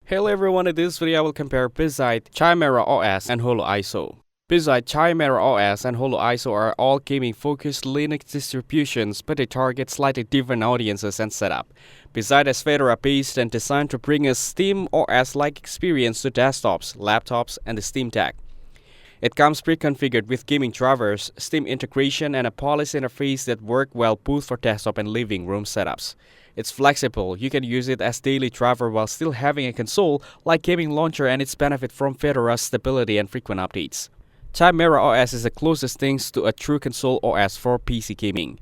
Hello everyone, in this video I will compare Bazzite, ChimeraOS, and HoloISO. Bazzite, ChimeraOS, and HoloISO are all gaming-focused Linux distributions, but they target slightly different audiences and setup. Bazzite is Fedora-based and designed to bring a Steam OS-like experience to desktops, laptops, and the Steam Deck. It comes pre-configured with gaming drivers, Steam integration, and a polished interface that work well both for desktop and living room setups. It's flexible, you can use it as daily driver while still having a console like gaming launcher, and its benefit from Fedora's stability and frequent updates. ChimeraOS is the closest things to a true console OS for PC gaming.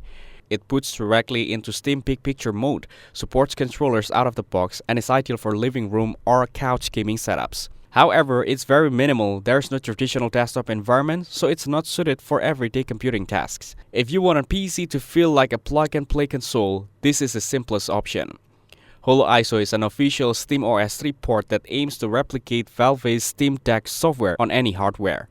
It boots directly into Steam Big Picture mode, supports controllers out of the box, and is ideal for living room or couch gaming setups. However, it's very minimal, there's no traditional desktop environment, so it's not suited for everyday computing tasks. If you want a PC to feel like a plug-and-play console, this is the simplest option. HoloISO is an official SteamOS 3 port that aims to replicate Valve's Steam Deck software on any hardware.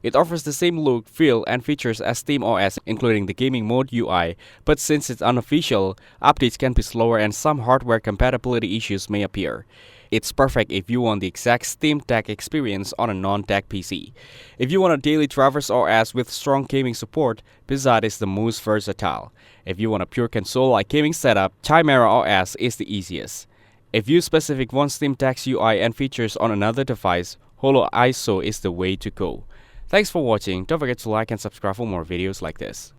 It offers the same look, feel, and features as SteamOS, including the gaming mode UI, but since it's unofficial, updates can be slower and some hardware compatibility issues may appear. It's perfect if you want the exact Steam Deck experience on a non-Deck PC. If you want a daily drivers OS with strong gaming support, Bazzite is the most versatile. If you want a pure console-like gaming setup, ChimeraOS is the easiest. If you specifically want Steam Deck's UI and features on another device, HoloISO is the way to go. Thanks for watching. Don't forget to like and subscribe for more videos like this.